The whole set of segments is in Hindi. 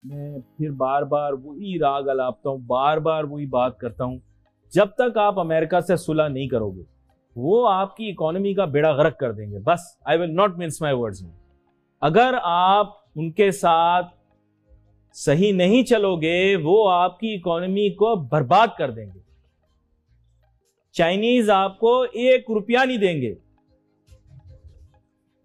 मैं फिर बार बार वही राग अलापता हूँ, बार बार वही बात करता हूँ। जब तक आप अमेरिका से सुलह नहीं करोगे, वो आपकी इकोनॉमी का बेड़ा गर्क कर देंगे। बस I will not mince my words में। अगर आप उनके साथ सही नहीं चलोगे, वो आपकी इकोनॉमी को बर्बाद कर देंगे। चाइनीज आपको 1 रुपया नहीं देंगे,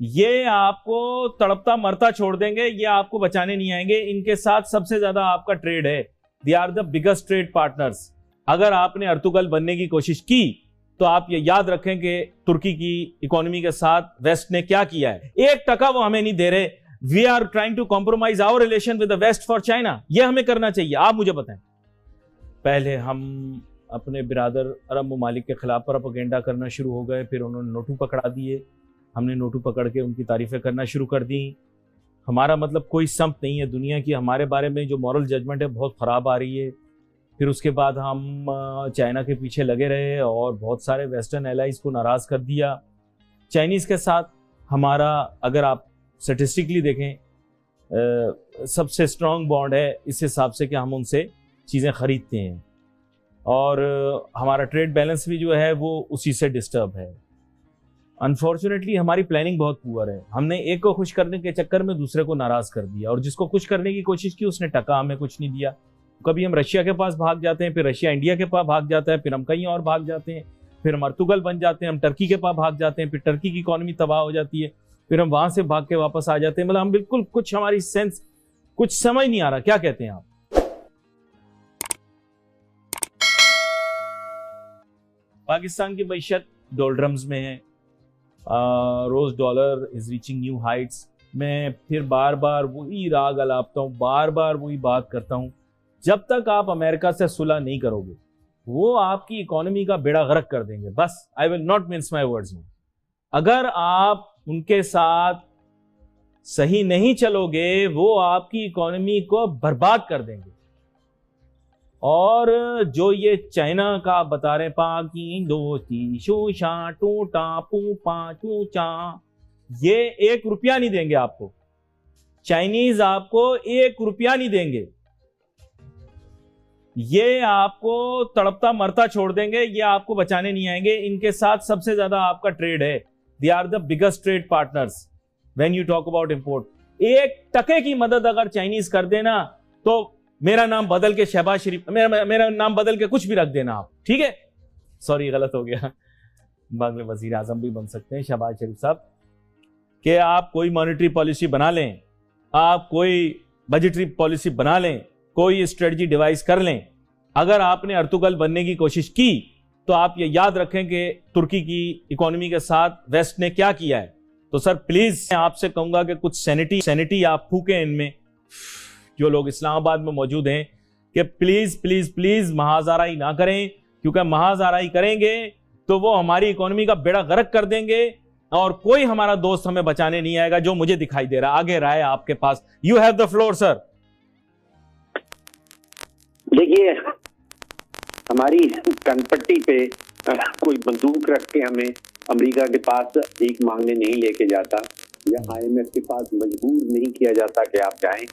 ये आपको तड़पता मरता छोड़ देंगे, ये आपको बचाने नहीं आएंगे। इनके साथ सबसे ज्यादा आपका ट्रेड है, they are the biggest trade partners. अगर आपने अर्तुगल बनने की कोशिश की तो आप ये याद रखें कि तुर्की की इकोनॉमी के साथ वेस्ट ने क्या किया है। 1% वो हमें नहीं दे रहे। We are trying to compromise our relation with the west for China. ये हमें करना चाहिए। आप मुझे बताएं, पहले हम अपने बिरादर अरब ममालिक के खिलाफ प्रोपेगेंडा करना शुरू हो गए, फिर उन्होंने नोटू पकड़ा दिए, हमने नोटू पकड़ के उनकी तारीफें करना शुरू कर दी। हमारा मतलब कोई संप नहीं है दुनिया की, हमारे बारे में जो मॉरल जजमेंट है बहुत ख़राब आ रही है। फिर उसके बाद हम चाइना के पीछे लगे रहे और बहुत सारे वेस्टर्न एलाइज को नाराज़ कर दिया। चाइनीज़ के साथ हमारा, अगर आप स्टेटिस्टिकली देखें, सबसे स्ट्रॉन्ग बॉन्ड है इस हिसाब से कि हम उनसे चीज़ें ख़रीदते हैं, और हमारा ट्रेड बैलेंस भी जो है वो उसी से डिस्टर्ब है। अनफॉर्चुनेटली हमारी प्लानिंग बहुत पुअर है। हमने एक को खुश करने के चक्कर में दूसरे को नाराज कर दिया, और जिसको खुश करने की कोशिश की उसने टका हमें कुछ नहीं दिया। कभी हम रशिया के पास भाग जाते हैं, फिर रशिया इंडिया के पास भाग जाता है, फिर हम कहीं और भाग जाते हैं, फिर हम अर्तुगल बन जाते हैं, हम टर्की के पास भाग जाते हैं, फिर टर्की की इकोनॉमी तबाह हो जाती है, फिर हम वहां से भाग के वापस आ जाते हैं। मतलब हम बिल्कुल कुछ, हमारी सेंस कुछ समझ नहीं आ रहा। क्या कहते हैं आप? पाकिस्तान की मैशत डोलड्रम्स में है, रोज dollar is reaching new heights. मैं फिर बार बार वही राग अलापता हूँ, बार बार वही बात करता हूँ। जब तक आप अमेरिका से सुलह नहीं करोगे, वो आपकी इकोनॉमी का बेड़ा गर्क कर देंगे। बस I will not mince my words में। अगर आप उनके साथ सही नहीं चलोगे, वो आपकी इकोनॉमी को बर्बाद कर देंगे। और जो ये चाइना का बता रहे पाकी दो ती शू शा टू टा पू पा चू चा, ये 1 रुपया नहीं देंगे आपको। चाइनीज आपको 1 रुपया नहीं देंगे, ये आपको तड़पता मरता छोड़ देंगे, ये आपको बचाने नहीं आएंगे। इनके साथ सबसे ज्यादा आपका ट्रेड है, they are the biggest trade partners when you talk about import. 1 टके की मदद अगर चाइनीज कर देना तो मेरा नाम बदल के शहबाज शरीफ, मेरा नाम बदल के कुछ भी रख देना आप, ठीक है? सॉरी, गलत हो गया। बाद में वजीर आजम भी बन सकते हैं शहबाज शरीफ साहब। कि आप कोई मॉनेटरी पॉलिसी बना लें, आप कोई बजटरी पॉलिसी बना लें, कोई स्ट्रेटजी डिवाइस कर लें, अगर आपने अर्तुगल बनने की कोशिश की तो आप ये याद रखें कि तुर्की की इकोनॉमी के साथ वेस्ट ने क्या किया है। तो सर प्लीज मैं आपसे कहूंगा कि कुछ सैनिटी आप फूकें इनमें, जो लोग इस्लामाबाद में मौजूद हैं, कि प्लीज प्लीज प्लीज महाजाराई ना करें, क्योंकि महाजाराई करेंगे तो वो हमारी इकोनॉमी का बेड़ा गर्क कर देंगे और कोई हमारा दोस्त हमें बचाने नहीं आएगा, जो मुझे दिखाई दे रहा। आगे राय आपके पास, you have the floor sir. देखिए, हमारी कनपट्टी पे कोई बंदूक रख के हमें अमेरिका के पास भीख मांगने नहीं लेके जाता, या IMF के पास मजबूर नहीं किया जाता कि आप जाएं।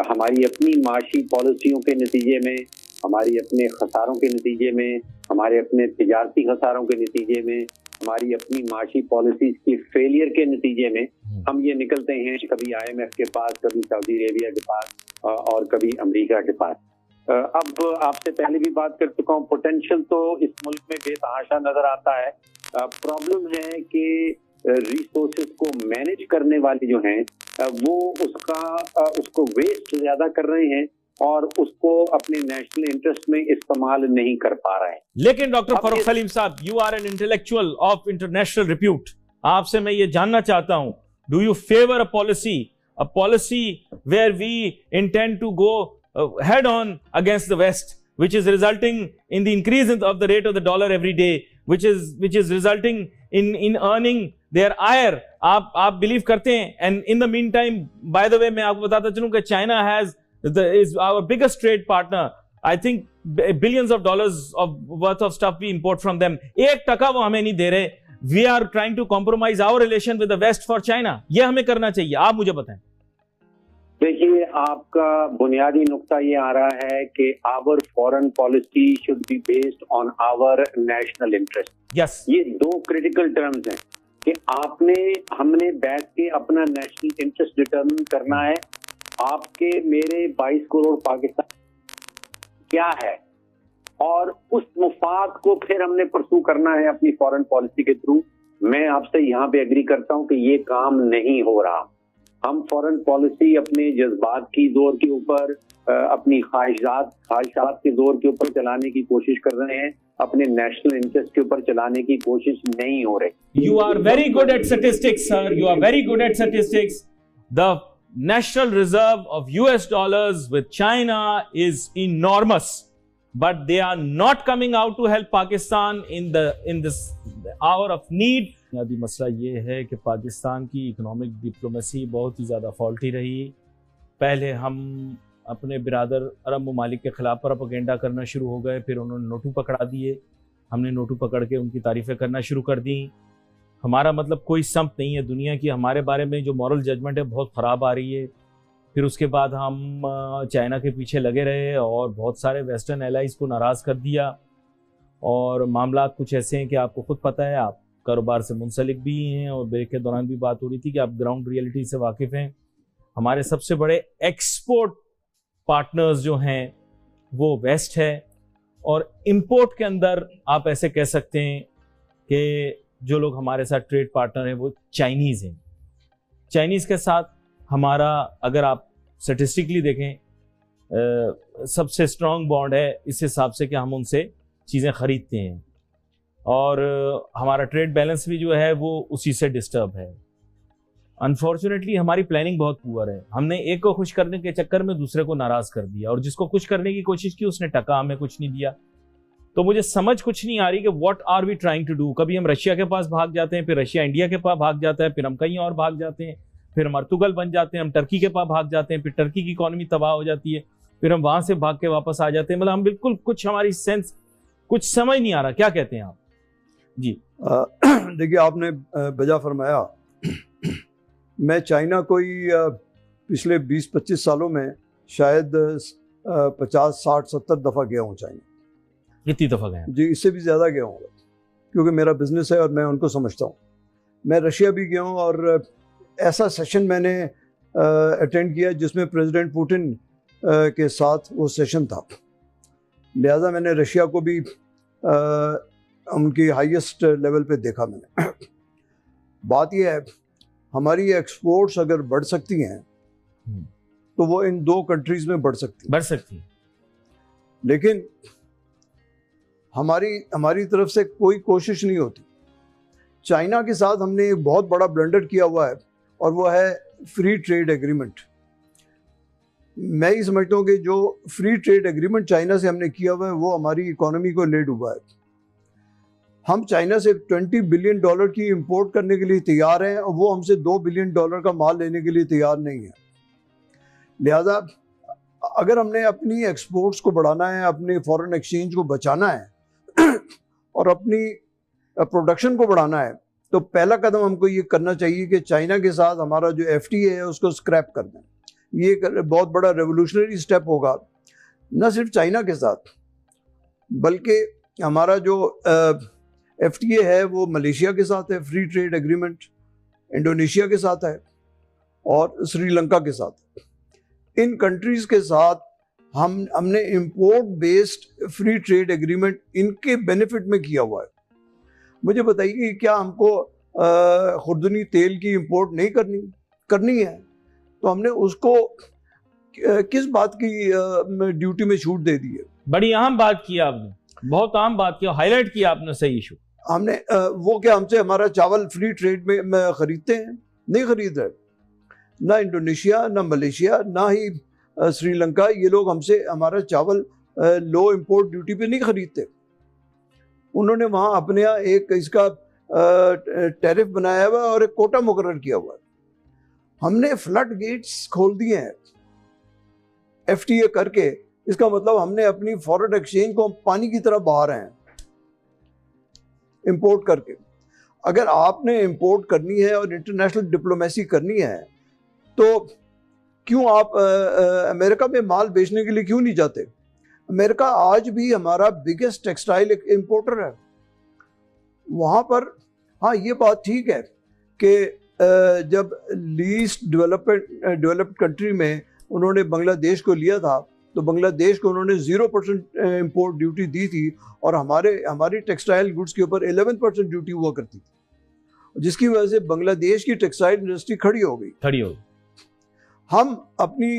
हमारी अपनी माशी पॉलिसियों के नतीजे में, हमारी अपने खसारों के नतीजे में, हमारे अपने तिजारती खसारों के नतीजे में, हमारी अपनी माशी पॉलिसीज की फेलियर के नतीजे में हम ये निकलते हैं कभी IMF के पास, कभी सऊदी अरेबिया के पास और कभी अमेरिका के पास। अब आपसे पहले भी बात कर चुका हूँ, पोटेंशियल तो इस मुल्क में बेतहाशा नजर आता है। प्रॉब्लम है कि रिसोर्सेज को मैनेज करने वाले जो हैं वो उसको वेस्ट ज्यादा कर रहे हैं और उसको अपने नेशनल इंटरेस्ट में इस्तेमाल नहीं कर पा रहे हैं। लेकिन डॉक्टर फरूख सलीम साहब, you are an intellectual of international repute, आपसे मैं ये जानना चाहता हूं, do you favour a policy where we intend to go head on against the West, which is resulting in the increase of the rate of the dollar every day, which is resulting in earning their ire? आप believe करते हैं? And in the meantime, by the way, मैं आपको बताता चलूं कि China is our biggest trade partner. I think billions of dollars of worth of stuff we import from them. 1% वो हमें नहीं दे रहे। We are trying to compromise our relation with the West for China. ये हमें करना चाहिए। आप मुझे बताएं। देखिए, आपका बुनियादी नुक्ता ये आ रहा है कि our foreign policy should be based on our national interest. Yes, ये दो क्रिटिकल टर्म्स हैं कि हमने बैठ के अपना नेशनल इंटरेस्ट डिटरमिन करना है। आपके मेरे 22 करोड़ पाकिस्तान क्या है, और उस मुफाद को फिर हमने परसू करना है अपनी फॉरेन पॉलिसी के थ्रू। मैं आपसे यहाँ पे एग्री करता हूँ कि ये काम नहीं हो रहा। हम फॉरेन पॉलिसी अपने जज्बात की जोर के ऊपर, अपनी ख्वाहिशात के जोर के ऊपर चलाने की कोशिश कर रहे हैं, अपने नेशनल इंटरेस्ट के ऊपर चलाने की कोशिश नहीं हो रही। You are very good at statistics sir, you are very good at statistics. The national reserve of US dollars with China is enormous, but they are not coming out to help Pakistan in this hour of need. बुनियादी मसला ये है कि पाकिस्तान की इकोनॉमिक डिप्लोमेसी बहुत ही ज़्यादा फॉल्टी रही। पहले हम अपने बिरादर अरब ममालिक के ख़िलाफ़ प्रोपेगेंडा करना शुरू हो गए, फिर उन्होंने नोटू पकड़ा दिए, हमने नोटू पकड़ के उनकी तारीफ़ें करना शुरू कर दी। हमारा मतलब कोई संप नहीं है दुनिया की, हमारे बारे में जो मॉरल जजमेंट है बहुत ख़राब आ रही है। फिर उसके बाद हम चाइना के पीछे लगे रहे और बहुत सारे वेस्टर्न एलाइज को नाराज़ कर दिया, और मामला कुछ ऐसे हैं कि आपको खुद पता है, आप कारोबार से मुंसलिक भी हैं, और ब्रेक के दौरान भी बात हो रही थी कि आप ग्राउंड रियलिटी से वाकिफ़ हैं। हमारे सबसे बड़े एक्सपोर्ट पार्टनर्स जो हैं वो वेस्ट है, और इंपोर्ट के अंदर आप ऐसे कह सकते हैं कि जो लोग हमारे साथ ट्रेड पार्टनर हैं वो चाइनीज़ हैं। चाइनीज़ के साथ हमारा, अगर आप स्टेटिस्टिकली देखें, सबसे स्ट्रॉन्ग बॉन्ड है इस हिसाब से कि हम उनसे चीज़ें ख़रीदते हैं, और हमारा ट्रेड बैलेंस भी जो है वो उसी से डिस्टर्ब है। अनफॉर्चुनेटली हमारी प्लानिंग बहुत पुअर है। हमने एक को खुश करने के चक्कर में दूसरे को नाराज़ कर दिया, और जिसको खुश करने की कोशिश की उसने टका हमें कुछ नहीं दिया। तो मुझे समझ कुछ नहीं आ रही कि what are we trying to do. कभी हम रशिया के पास भाग जाते हैं, फिर रशिया इंडिया के पास भाग जाता है, फिर हम कहीं और भाग जाते हैं, फिर हम अर्तुगल बन जाते हैं, हम टर्की के पास भाग जाते हैं, फिर टर्की की इकोनॉमी तबाह हो जाती है, फिर हम वहां से भाग के वापस आ जाते हैं। मतलब हम बिल्कुल कुछ, हमारी सेंस कुछ समझ नहीं आ रहा। क्या कहते हैं आप जी? देखिए, आपने बजा फरमाया। मैं चाइना कोई पिछले 20-25 सालों में शायद 50, 60, 70 दफ़ा गया हूँ चाइना। कितनी दफ़ा गए? जी, इससे भी ज़्यादा गया हूँ, क्योंकि मेरा बिजनेस है और मैं उनको समझता हूँ। मैं रशिया भी गया हूँ, और ऐसा सेशन मैंने अटेंड किया जिसमें प्रेसिडेंट पुतिन के साथ वो सेशन था। लिहाजा मैंने रशिया को भी उनकी हाईएस्ट लेवल पे देखा मैंने। बात यह है, हमारी एक्सपोर्ट्स अगर बढ़ सकती हैं तो वो इन दो कंट्रीज़ में बढ़ सकती हैं। लेकिन हमारी तरफ से कोई कोशिश नहीं होती। चाइना के साथ हमने एक बहुत बड़ा ब्लंडर किया हुआ है, और वो है फ्री ट्रेड एग्रीमेंट। मैं ये समझता हूँ कि जो फ्री ट्रेड एग्रीमेंट चाइना से हमने किया हुआ है वो हमारी इकोनॉमी को ले डूबा है। हम चाइना से $20 बिलियन की इंपोर्ट करने के लिए तैयार हैं, और वो हमसे $2 बिलियन का माल लेने के लिए तैयार नहीं है। लिहाजा अगर हमने अपनी एक्सपोर्ट्स को बढ़ाना है, अपने फॉरेन एक्सचेंज को बचाना है और अपनी प्रोडक्शन को बढ़ाना है, तो पहला कदम हमको ये करना चाहिए कि चाइना के साथ हमारा जो FTA है उसको स्क्रैप कर दें। ये एक बहुत बड़ा रेवोल्यूशनरी स्टेप होगा, न सिर्फ चाइना के साथ, बल्कि हमारा जो FTA है वो मलेशिया के साथ है, फ्री ट्रेड एग्रीमेंट इंडोनेशिया के साथ है, और श्रीलंका के साथ। इन कंट्रीज़ के साथ हमने import based free trade agreement इनके बेनिफिट में किया हुआ है। मुझे बताइए कि क्या हमको खुर्दनी तेल की इंपोर्ट नहीं करनी है, तो हमने उसको किस बात की ड्यूटी में छूट दे दी है? बड़ी अहम बात की आपने, बहुत अहम बात की, हाईलाइट किया आपने सही इशू। हमने वो क्या हमसे हमारा चावल फ्री ट्रेड में खरीदते हैं? नहीं खरीद रहे। ना इंडोनेशिया, ना मलेशिया, ना ही श्रीलंका, ये लोग हमसे हमारा चावल लो इंपोर्ट ड्यूटी पे नहीं खरीदते। उन्होंने वहाँ अपने यहाँ एक इसका टैरिफ बनाया हुआ है और एक कोटा मुकर्रर किया हुआ है। हमने फ्लड गेट्स खोल दिए हैं FTA करके। इसका मतलब हमने अपनी फॉरेन एक्सचेंज को पानी की तरह बहा रहे हैं इंपोर्ट करके। अगर आपने इंपोर्ट करनी है और इंटरनेशनल डिप्लोमेसी करनी है, तो क्यों आप अमेरिका में माल बेचने के लिए क्यों नहीं जाते? अमेरिका आज भी हमारा बिगेस्ट टेक्सटाइल इंपोर्टर है। वहाँ पर हाँ ये बात ठीक है कि जब लीस्ट डेवलप्ड कंट्री में उन्होंने बांग्लादेश को लिया था तो बांग्लादेश को उन्होंने 0% इम्पोर्ट ड्यूटी दी थी और हमारी टेक्सटाइल गुड्स के ऊपर 11% ड्यूटी हुआ करती थी, जिसकी वजह से बांग्लादेश की टेक्सटाइल इंडस्ट्री खड़ी हो गई। हम अपनी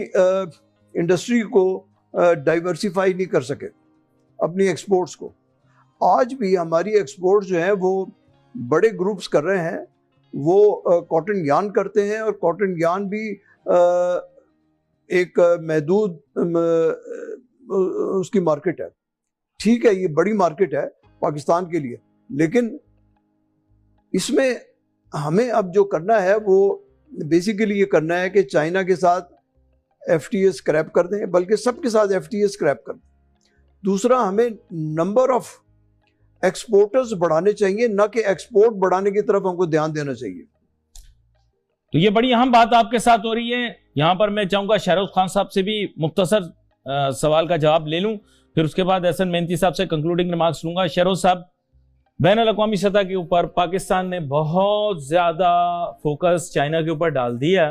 इंडस्ट्री को डाइवर्सिफाई नहीं कर सके, अपनी एक्सपोर्ट्स को। आज भी हमारी एक्सपोर्ट्स जो हैं वो बड़े ग्रुप्स कर रहे हैं, वो कॉटन यार्न करते हैं और कॉटन यार्न भी एक महदूद उसकी मार्केट है। ठीक है, ये बड़ी मार्केट है पाकिस्तान के लिए, लेकिन इसमें हमें अब जो करना है वो बेसिकली ये करना है कि चाइना के साथ FTA स्क्रैप कर दें, बल्कि सबके साथ FTA स्क्रैप कर दें। दूसरा, हमें नंबर ऑफ एक्सपोर्टर्स बढ़ाने चाहिए, ना कि एक्सपोर्ट बढ़ाने की तरफ हमको ध्यान देना चाहिए। तो ये बड़ी अहम बात आपके साथ हो रही है। यहां पर मैं चाहूंगा शहरोज खान साहब से भी मुख्तसर सवाल का जवाब ले लूं, फिर उसके बाद एहसन मेहनती साहब से कंक्लूडिंग रिमार्क्स लूंगा। शहरोज साहब, बैनुल-अक़वामी सतह के ऊपर पाकिस्तान ने बहुत ज्यादा फोकस चाइना के ऊपर डाल दिया,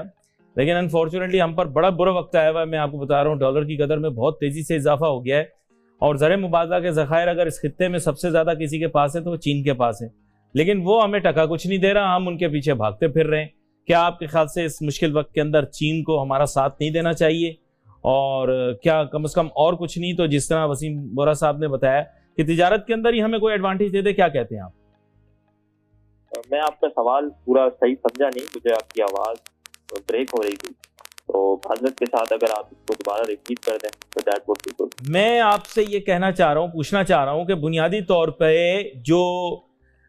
लेकिन अनफॉर्चुनेटली हम पर बड़ा बुरा वक्त आया हुआ है। मैं आपको बता रहा हूँ, डॉलर की कदर में बहुत तेजी से इजाफा हो गया है और ज़र मुबादला के ज़खायर अगर इस खित्ते में सबसे ज़्यादा किसी के पास है तो वो चीन के पास है, लेकिन वो हमें टका कुछ नहीं दे रहा, हम उनके पीछे भागते फिर रहे हैं। क्या आपके ख्याल से इस मुश्किल वक्त के अंदर चीन को हमारा साथ नहीं देना चाहिए, और क्या कम से कम और कुछ नहीं तो जिस तरह वसीम बोरा साहब ने बताया कि तिजारत के अंदर ही हमें कोई एडवांटेज दे दे? क्या कहते हैं आप? मैं आपका सवाल पूरा सही समझा नहीं, मुझे आपकी आवाज़ ब्रेक हो रही थी, तो हजरत के साथ अगर आप इसको दोबारा रिपीट कर दें तो दैट वुड बी गुड। मैं आपसे ये कहना चाह रहा हूँ, पूछना चाह रहा हूँ कि बुनियादी तौर पे जो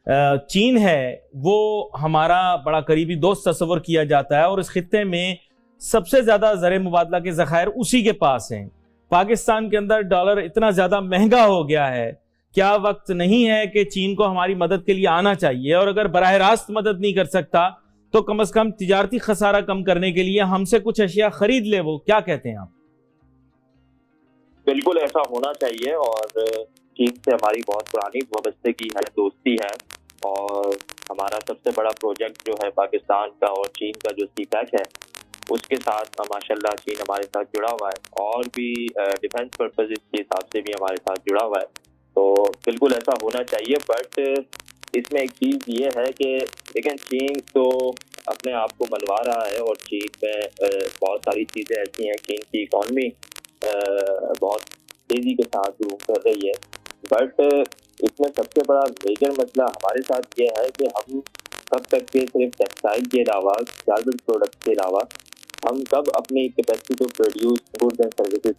चीन है वो हमारा बड़ा करीबी दोस्त तस्वर किया जाता है और इस खित्ते में सबसे ज्यादा ज़र मुबादला के ज़खायर उसी के पास हैं। पाकिस्तान के अंदर डॉलर इतना ज्यादा महंगा हो गया है, क्या वक्त नहीं है कि चीन को हमारी मदद के लिए आना चाहिए? और अगर बराह रास्त मदद नहीं कर सकता तो कम से कम तिजारती खसारा कम करने के लिए हमसे कुछ अशिया खरीद ले। वो क्या कहते हैं आप? बिल्कुल ऐसा होना चाहिए, और चीन से हमारी बहुत पुरानी वाबस्तगी है, दोस्ती है, और हमारा सबसे बड़ा प्रोजेक्ट जो है पाकिस्तान का और चीन का जो CPEC है उसके साथ माशाल्लाह चीन हमारे साथ जुड़ा हुआ है, और भी डिफेंस पर्पज के हिसाब से भी हमारे साथ जुड़ा हुआ है, तो बिल्कुल ऐसा होना चाहिए। बट इसमें एक चीज़ ये है कि लेकिन चीन तो अपने आप को मनवा रहा है, और चीन में बहुत सारी चीज़ें ऐसी हैं, चीन की इकॉनमी बहुत तेज़ी के साथ ग्रो कर रही है, बट इसमें सबसे बड़ा मेजर मसला हमारे साथ ये है कि हम कब तक के सिर्फ टेक्सटाइल के अलावा, गारमेंट प्रोडक्ट के अलावा हम कब अपनी capacity to produce goods and services